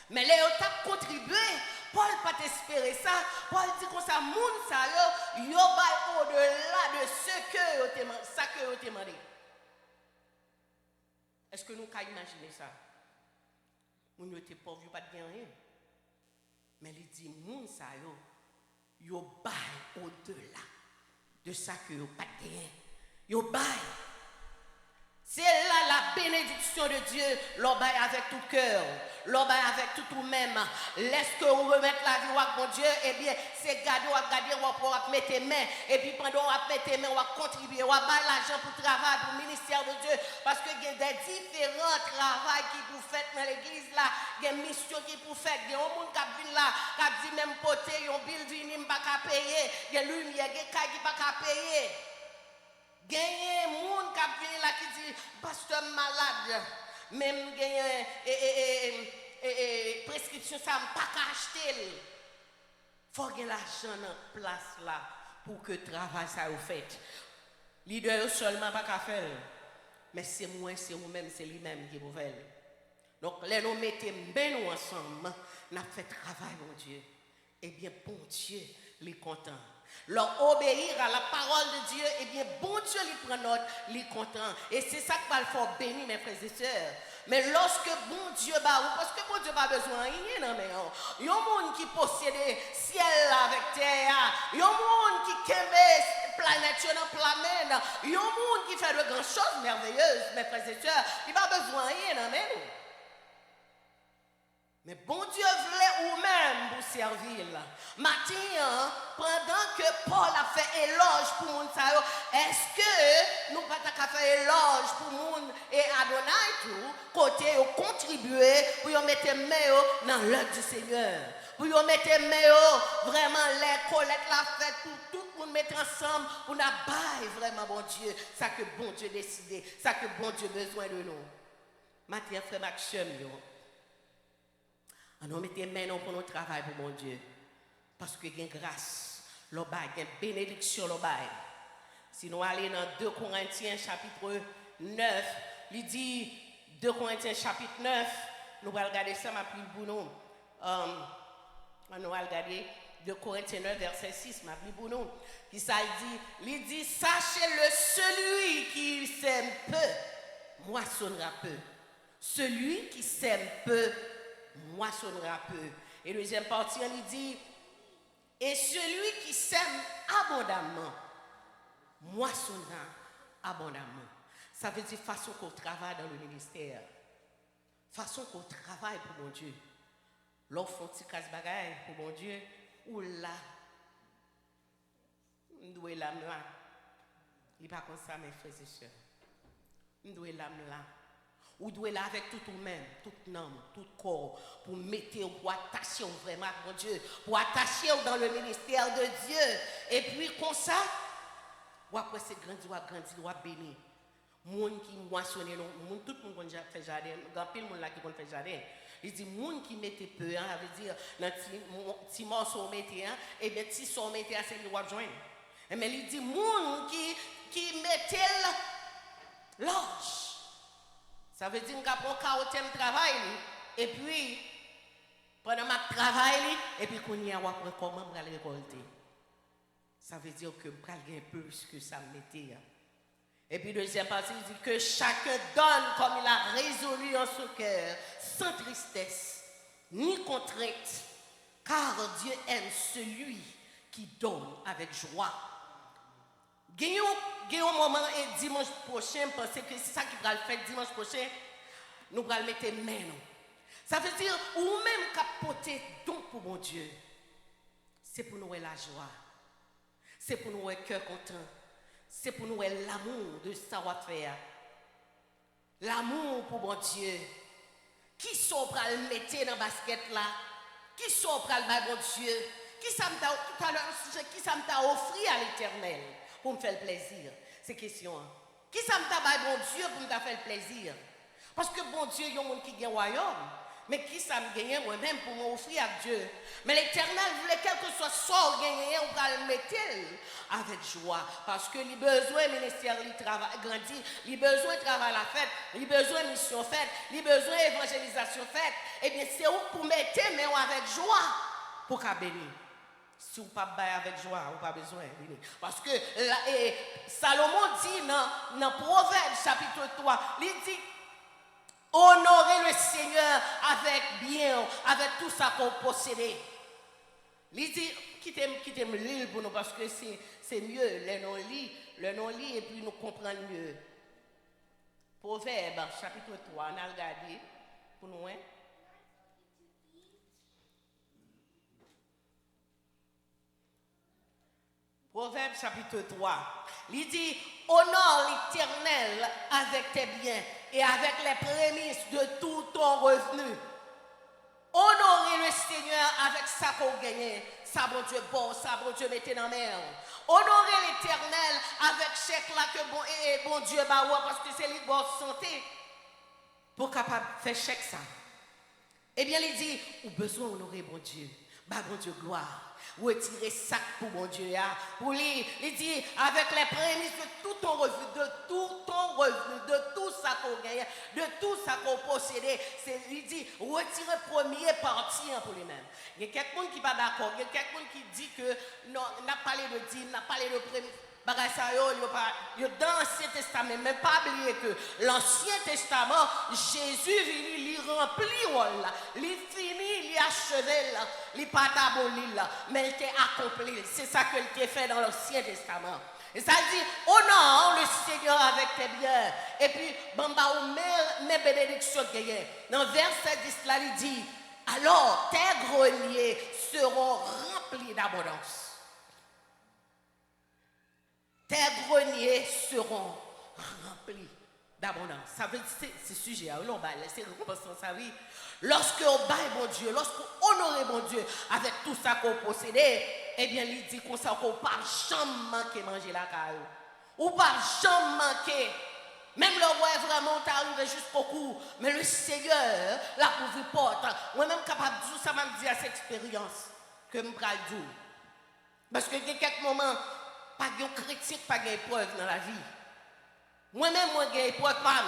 Mais les yo t'a contribué, Paul pas t'espérer ça. Paul dit comme ça moun sa yo baille au-delà de ce que yo te demandé. Est-ce que nous pouvons imaginer ça? Moun yo te pauvre, yo pas de rien. Mais il dit, moun sa yo baille au-delà de ça que yo pas de rien. Yo baille. C'est là la bénédiction de Dieu, l'on baille avec tout cœur, l'on baille avec tout même. Laisse que vous remettez la vie avec mon Dieu, eh bien, c'est garder, on va mettre main. Et puis pendant on va mettre main, on va contribuer, on va bailler l'argent pour le travail, pour le ministère de Dieu. Parce qu'il y a des différents travaux qui vous faites dans l'église là, il y a des missions qui vous faites, il y a un monde qui vient là, qui dit même poté, il y a un building qui ne va pas payer, il y a lumière, il y a des cas qui ne va pas payer. Gagner moun qui vient là qui dit pasteur malade même gagner prescription ça pas acheter faut gagner l'argent en place là pour que travail ça vous fait leader seulement pas qu'à faire mais c'est moi c'est vous même c'est lui-même qui vous fait donc les nous mettez bien nous ensemble n'a fait travail mon Dieu et bien bon Dieu les content. Leur obéir à la parole de Dieu, eh bien, bon Dieu lui prend note, lui content. Et c'est ça qu'il va le faire bénir, mes frères et sœurs. Mais lorsque bon Dieu va, parce que bon Dieu n'a pas besoin de rien, non, mais il y a un monde qui possède ciel avec terre, il y a un monde qui aime planète dans planète, il y a un monde qui fait de grandes choses merveilleuses, mes frères et sœurs. Il n'a pas besoin de rien, non, mais nous. Mais bon Dieu voulait ou même vous servir. Matin, pendant que Paul a fait éloge pour moun sa yo, est-ce que nous pas ta fait éloge pour moun et Adonai tout côté contribuer pour y mettre main dans l'œuvre du Seigneur. Pour y mettre main vraiment les collectes la fête pour tout pour mettre ensemble pour n'a bail vraiment bon Dieu, ça que bon Dieu décidé, ça que bon Dieu besoin de nous. Matin frère Maxime yo. On mettez main pour notre travail pour mon Dieu. Parce que il y a grâce, il y a bénédiction. Si nous allons dans 2 Corinthiens chapitre 9, il dit 2 Corinthiens chapitre 9, nous allons regarder ça, ma plus pour nous. Nous allons regarder 2 Corinthiens 9, verset 6, ma plus pour nous. Il dit, sachez-le, celui qui sème peu, moissonnera peu. Celui qui sème peu, moissonnera peu. Et deuxième partie, il dit, et celui qui sème abondamment, moissonnera abondamment. Ça veut dire façon qu'on travaille dans le ministère. Façon qu'on travaille pour mon Dieu. L'offre font petit casse bagaille pour mon Dieu. Ou là, nous devons l'âme là. Il n'est pas comme ça, mes frères et sœurs. Nous devons l'âme là. Ou devons là avec tout nous-mêmes, tout âme, tout corps, pour mettre, pour attacher vraiment à mon Dieu, pour attacher dans le ministère de Dieu. Et puis, comme ça, ou après c'est grandi, ou béni. Moun qui moissonne, tout le monde qui fait jardin, grand pile monde là qui fait jardin. Il dit moun qui mette peu, ça veut dire dans petit morceau mette et bien petit son mette c'est lui va joindre. Mais il dit moun qui mette l'orge. Ça veut dire qu'on prend carotte travail et puis pendant ma travail et puis qu'on y a après comment on va le récolter. Ça veut dire que on va gagner plus que ça mettait. Et puis deuxième partie, il dit que chacun donne comme il a résolu en son cœur, sans tristesse, ni contrainte, car Dieu aime celui qui donne avec joie. Gagnons un moment et dimanche prochain, parce que c'est ça qui va le faire dimanche prochain, nous allons mettre main. Ça veut dire, ou même capoter don pour mon Dieu, c'est pour nous la joie, c'est pour nous le cœur content. C'est pour nous l'amour de savoir-faire. L'amour pour mon Dieu. Qui sont pour le mettre dans la basket là? Qui sont pour le bon Dieu? Qui ça m'a tout à l'heure qui ça m'a offert à l'Éternel pour me faire le plaisir? C'est question. Qui ça m'a bon Dieu pour me faire le plaisir? Parce que bon Dieu, il y a un monde qui gagne royaume. Mais qui ça me gagne moi-même pour m'offrir à Dieu? Mais l'Éternel voulait quel que soit sort gagné, on va le mettre avec joie. Parce que les besoins ministère, il travaille grandi, les besoins travail la fête, les besoins mission faite, les besoins évangélisation faite. Eh bien, c'est où pour mettre mais avec joie pour qu'à bénir. Si vous ne pas avec joie, vous n'avez pas besoin de bénir. Parce que Salomon dit dans Proverbe chapitre 3, il dit honorer le Seigneur avec bien, avec tout ça qu'on possède. Il dit, quittez l'île pour nous parce que c'est mieux, le non-lit et puis nous comprendre mieux. Proverbe chapitre 3, on a regardé pour nous. Hein? Proverbe chapitre 3, il dit, honore l'Éternel avec tes biens et avec les prémices de tout ton revenu. Honorer le Seigneur avec ça qu'on gagne, ça bon Dieu bon, ça bon Dieu mettez dans la mer. Honorer l'Éternel avec chèque là que bon Dieu bah parce que c'est lui bonne santé pour capable faire chèque ça. Eh bien il dit, ou besoin honorer bon Dieu, bah bon Dieu gloire. Retirer ça pour mon Dieu. Pour lui, il dit, avec les prémices de tout ton revenu, de tout ça qu'on gagne, de tout ça qu'on possède, il dit, retirer premier parti pour lui-même. Il y a quelqu'un qui n'est pas d'accord, il y a quelqu'un qui dit que non, on a parlé de dîme, on a parlé de prémices. Dans l'Ancien Testament, mais pas oublier que l'Ancien Testament, Jésus venu, il remplit, il finit, il achevé, il pas d'aboli, mais il était accompli. C'est ça qu'il a fait dans l'Ancien Testament. Et ça dit, honore le Seigneur avec tes biens. Et puis, bamba ou mes bénédictions gagnées. Dans verset 10 là, il dit, alors tes greniers seront remplis d'abondance. Tes greniers seront remplis d'abondance. Ça veut dire, c'est sujet, c'est récompense sa vie. Lorsque on baille mon Dieu, lorsqu'on honore mon Dieu avec tout ça qu'on possédait, eh bien, il dit qu'on ne peut pas jamais manquer manger la caille. Ou pas jamais manquer. Même le roi est vraiment arrivé jusqu'au cou. Mais le Seigneur l'a ouvert porte. Moi-même capable de dire ça, m'a dit à cette expérience que je me dire. Parce que il y a quelques moments, pas de critique, pas d'épreuve dans la vie. Moi-même, moi, j'ai épreuve pas.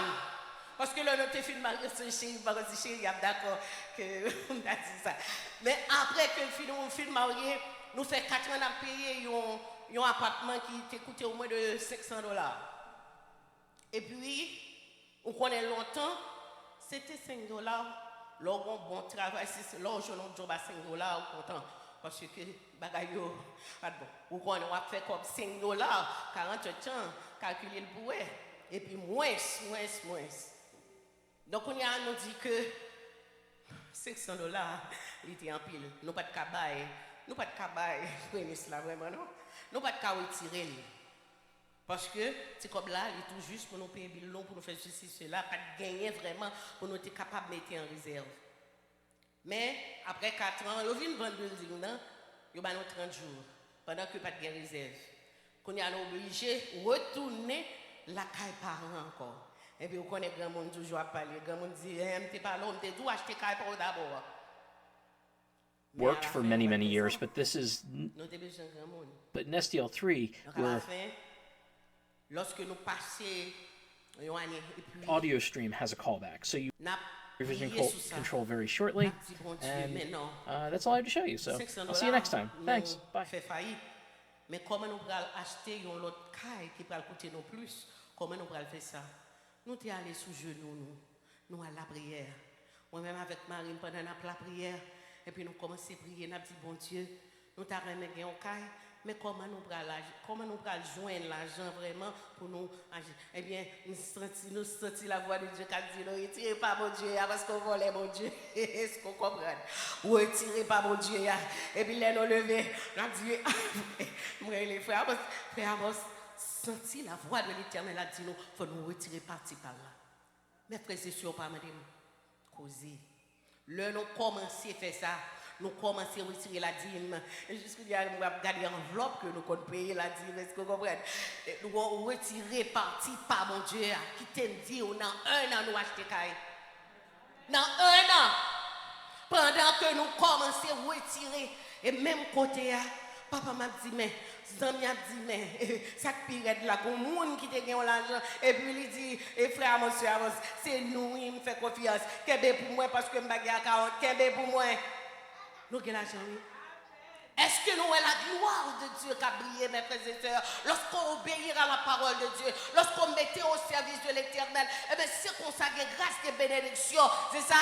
Parce que là, notre film marié, c'est chéri, il y a d'accord que on a dit ça. Mais après que le film marié, nous fait 4 ans à payer un appartement qui était coûté au moins de $500. Et puis, On connaît longtemps, c'était 5 dollars. Là, on bon travail, là, je n'ai job à 5 dollars, content. Parce que, bagayo, on va faire comme 5 dollars, 40 ans, calculer le bouet. Et puis, moins. Donc, on a nous dit que 500 dollars, il était en pile. Nous pas de cabaye. Nous pas de cabaye, là vraiment, non? Nous pas de retirer. Parce que c'est comme là, il est tout juste pour nous payer le bilan, pour nous faire ceci, cela, pas de gagner vraiment pour nous être capables de mettre en réserve. Mais après 4 ans, nous venons vendre le building, nous avons 30 jours, pendant que pas de réserve. Qu'on est obligé de retourner la caille parents encore. Et puis, on connaît grand monde toujours à parler. Grand monde dit, t'es pas là, t'es tout acheter caille pour d'abord. Worked for many years, but this is. But in SDL3, we're. Lorsque nous passons Audio stream has a callback, so you revision control very shortly, and that's all I have to show you. So I'll see you next time. Thanks. Bye. Mais comment nous allons acheter une autre caille qui va coûter nous plus? Comment nous allons faire ça? Nous sommes allés sous genoux, nous à la prière. Moi-même avec Marie, pendant la prière, et puis nous commençons à prier, nous avons dit, bon Dieu, nous t'avons remis une caille. Mais comment nous allons joindre l'argent vraiment pour nous agir? Eh bien, nous sentons la voix de Dieu qui dit, ne retirez pas mon Dieu, parce qu'on vole mon Dieu. Est-ce qu'on comprend? Ne retirez pas mon Dieu. Et puis, là, nous levons, nous disons, les frères, senti la voix de l'Éternel a dit, il faut nous retirer parti par là. Mais frères, c'est sûr, pas madame, causer. Là, nous commençons à faire ça. Nous commençons à retirer la dîme. Et jusqu'à nous regarder l'enveloppe que nous comptons payer la dîme. Est-ce que vous comprenez? Nous allons retirer parti par mon Dieu. Qui t'a dit, dans 1 an, nous acheter caille. Dans 1 an. Pendant que nous commençons à retirer. Et même côté, papa m'a dit, mais, Zami a dit, mais, ça pire de la commune qui te gagne l'argent. Et puis il dit, et frère, monsieur, c'est nous, il me fait confiance. Qu'est-ce pour moi parce que je suis à 40. Qu'est-ce pour moi? Nous avons l'argent. Est-ce que nous avons la gloire de Dieu qui a brillé, mes frères et sœurs, lorsqu'on obéit à la parole de Dieu, lorsqu'on mettait au service de l'Éternel? Eh bien, c'est qu'on s'agit grâce et bénédiction. C'est ça,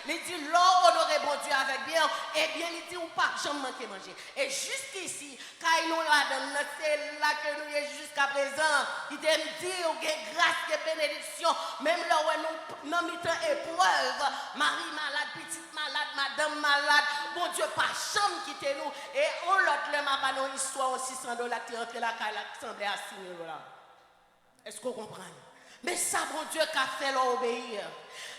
il dit, l'or honoré bon Dieu avec bien, eh bien, il dit, ou pas, jamais manquer manger. Et jusqu'ici, quand il nous l'a donné, c'est là que nous sommes jusqu'à présent. Il dit, on a grâce et bénédiction, même là où nous avons mis épreuve, Marie malade, petite malade, madame malade, bon Dieu, pas chambre quitter nous. Et on l'autre, le m'a pas histoire aussi 600 $ qui rentre la caille, qui semblait à 6 000 $. Est-ce qu'on comprend? Mais ça, bon Dieu, qu'a fait l'obéir.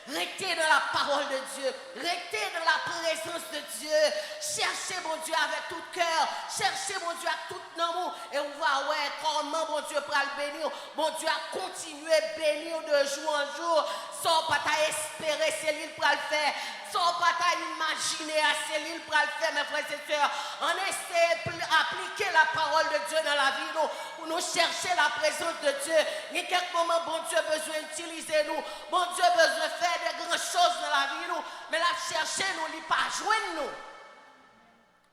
Restez dans la parole de Dieu. Restez dans la présence de Dieu. Cherchez mon Dieu avec tout cœur. Cherchez mon Dieu avec tout amour. Et on va ouais comment mon Dieu pourra le bénir. Mon Dieu a continué à bénir de jour en jour. Sans pas espérer, c'est lui pour le faire. Sans pas imaginer, c'est lui pour le faire, mes frères et sœurs. On essaie d'appliquer la parole de Dieu dans la vie, pour nous chercher la présence de Dieu. Il y a quelques moments, bon Dieu a besoin d'utiliser nous. Bon Dieu a besoin de faire de grandes choses dans la vie, mais la chercher, nous, il pas joindre nous.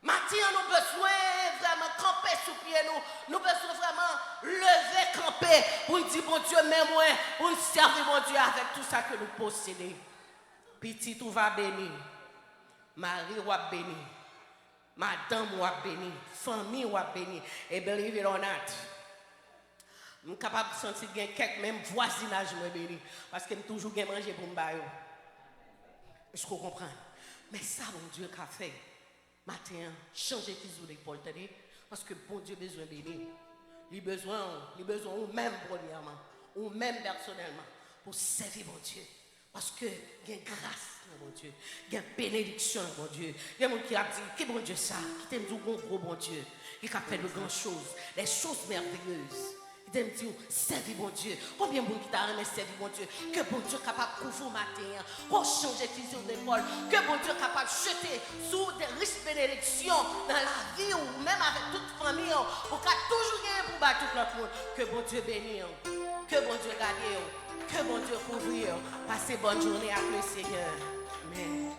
Maintenant, nous avons besoin vraiment camper sous pied nous. Nous avons besoin vraiment lever, camper pour nous dire, bon Dieu, même moi, pour nous servir, mon Dieu, avec tout ça que nous possédons. Petit, tout va bénir. Marie va bénir. Madame va bénir. Famille va bénir. Et believe it or not, je suis capable de sentir qu'il y a quelques même voisinage me bénir. Parce que je toujours manger pour me bailler. Est-ce que vous comprenez? Mais ça, mon Dieu, qu'a fait. Matin, changer qu'ils d'épaule, parce que bon Dieu a besoin de bénir. Il a besoin ou même premièrement, ou même personnellement, pour servir mon Dieu. Parce que il y a grâce, mon Dieu. Il y a bénédiction, mon Dieu. Il y a des gens qui a dit, que bon Dieu ça, qui t'aime du gros bon Dieu, qui a fait de grandes choses, des choses merveilleuses. Il t'aime dire, servir mon Dieu. Combien de gens qui t'a aimé servir mon Dieu? Que bon Dieu est capable de couvrir matin, pour changer fusil d'épaule. Que bon Dieu est capable de jeter sous des riches bénédictions dans la vie ou même avec toute famille. Pour qu'il y ait toujours rien pour battre tout le monde. Que bon Dieu bénisse. Que bon Dieu garde. Que bon Dieu couvrir. Passez bonne journée avec le Seigneur. Amen.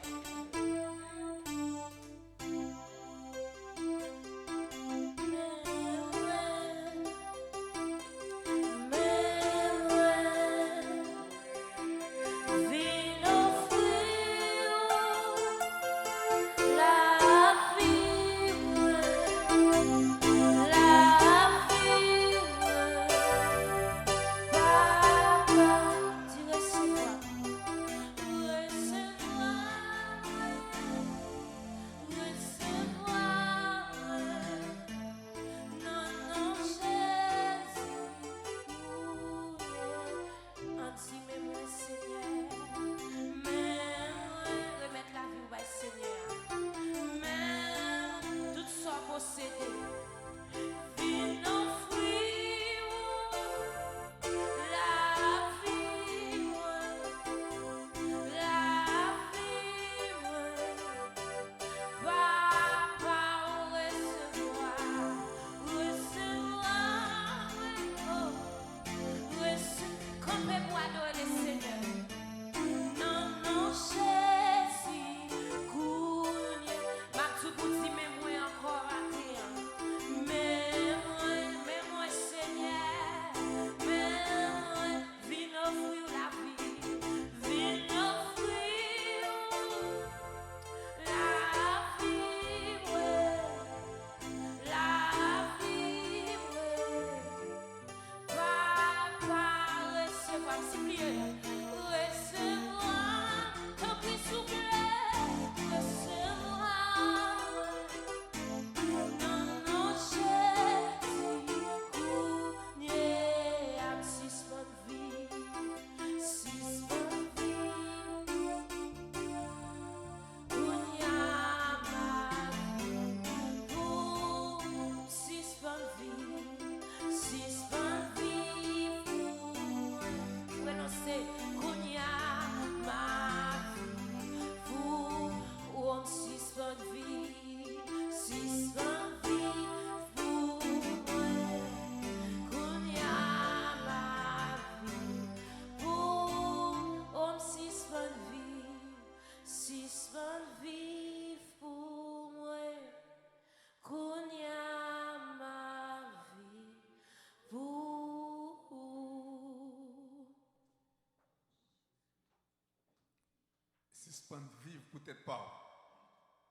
suspendre vivre peut-être pas.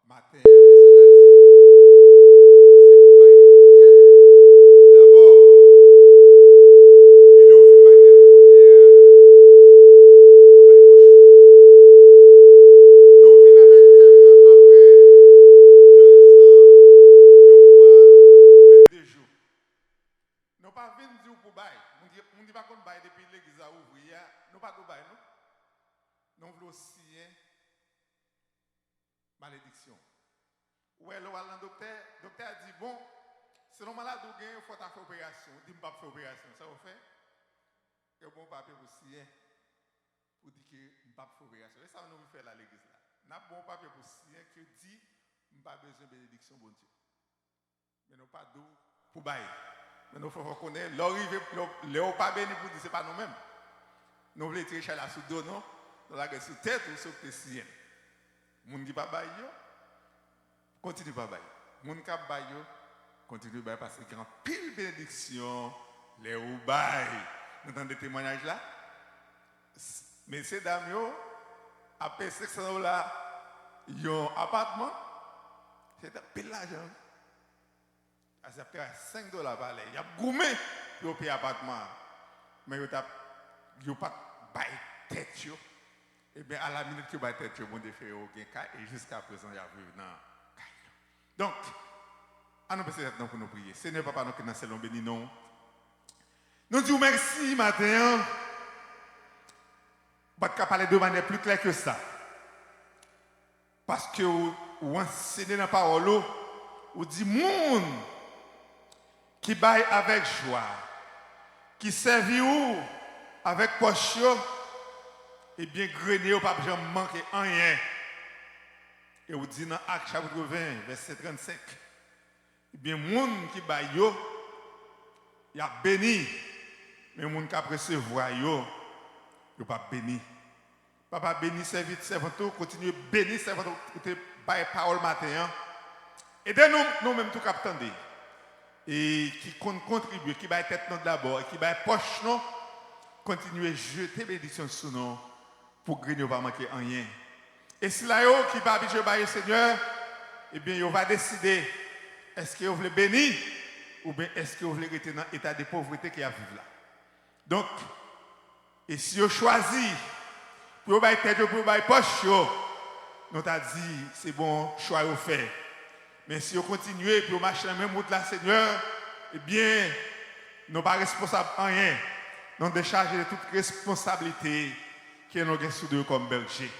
Matin, message a dit, c'est pour bailler tête d'abord. Et là, au film bailler tête au premier, on bailler poche. Nous venons avec thème après 2 ans, 1 mois, 22 jours. Nous pas venir dire pour bailler. On dit pas qu'on baille depuis l'église a ouvert. Nous pas qu'on baille, non? Nous voulons aussi malédiction. Ouais, le docteur a dit bon, selon malade ou gain, il faut faire opération. Il dit pas faire opération, ça vous fait? Que bon papier pour signer pour dire que je ne pas faire opération. Et ça nous fait à l'église là. N'a bon papier pour signer que dit pas besoin de bénédiction bon Dieu. Mais nous pas d'eau pour bailler. Mais nous faut reconnaître l'arrivée le pas béni pour dire c'est pas nous-mêmes. Nous voulons tirer la sous dos non, dans la sous tête ou sur tes signes. Moun qui pas bailler continue pas bailler. Moun qui bailler continue bailler parce qu'il y a une pile bénédiction les ou baille. Vous entendez des témoignages là? Messieurs dames yo après $600 yon appartement c'est un pile l'argent. Ça fait $5 par l'année. Il y a gourmet pour payer appartement. Mais il n'y a pas de tête. Et bien, à la minute que vous avez tête, vous avez fait aucun cas. Et jusqu'à présent, il y a vu dans le donc, à nous passer maintenant pour nous prier. Seigneur, Papa, nous qui nous sommes bénis, nous. Nous disons merci matin. Vous pouvez parler de manière plus claire que ça. Parce que vous enseignez la parole, vous dites, monde qui baille avec joie, qui servit ou avec poche, et bien grenier ou pas jamais manquer rien. Et vous dites dans Acte chapitre 20, verset 35, et bien monde qui baille yo, il a béni, mais monde qui a recevoir yo, il pas béni. Papa béni servit servant, continue béni servant pour te bailler parole matin. Et de nous-mêmes tout captandé. Et qui contribue, qui va tête nous d'abord, et qui va poche nous, continuer à jeter bénédiction sur nous pour que nous ne pas manquer rien. Et si là, qui va habituer le Seigneur, eh bien, il va décider est-ce que vous voulez bénir ou bien est-ce que vous voulez rester dans l'état de pauvreté qui a vécu là. Donc, et si vous choisissez pour vous tête, pour vous poche, nous t'a dit c'est bon, choix vous fait. Mais si vous continuez pour marcher dans la même route là, Seigneur, eh bien, nous ne sommes pas responsables de rien. Nous décharger de toute responsabilité que nous avons sous nous comme berger.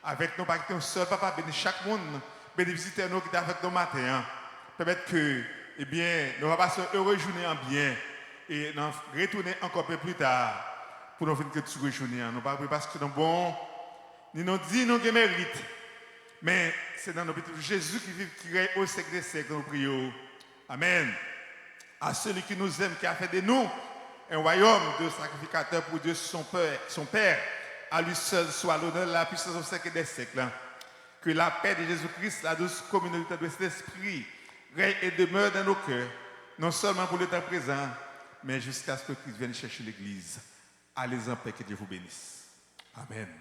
Avec nous, pas un seul papa, bénis chaque monde, bénis visiteurs nous qui sont avec nous matin. Permettre que, eh bien, nous allons passer une heureuse journée en bien et nous retourner encore un peu plus tard pour nous venir que tu journée. Nous ne pas parce que nous bon, ni nous dit nous qui mérite. Mais c'est dans notre petit Jésus qui vit, qui règne au siècle des siècles, nous prions. Amen. À celui qui nous aime, qui a fait de nous un royaume de sacrificateurs pour Dieu, son Père, à lui seul soit l'honneur, la puissance au siècle des siècles. Que la paix de Jésus-Christ, la douce communauté de cet esprit, règne et demeure dans nos cœurs, non seulement pour le temps présent, mais jusqu'à ce que Christ vienne chercher l'Église. Allez en paix, que Dieu vous bénisse. Amen.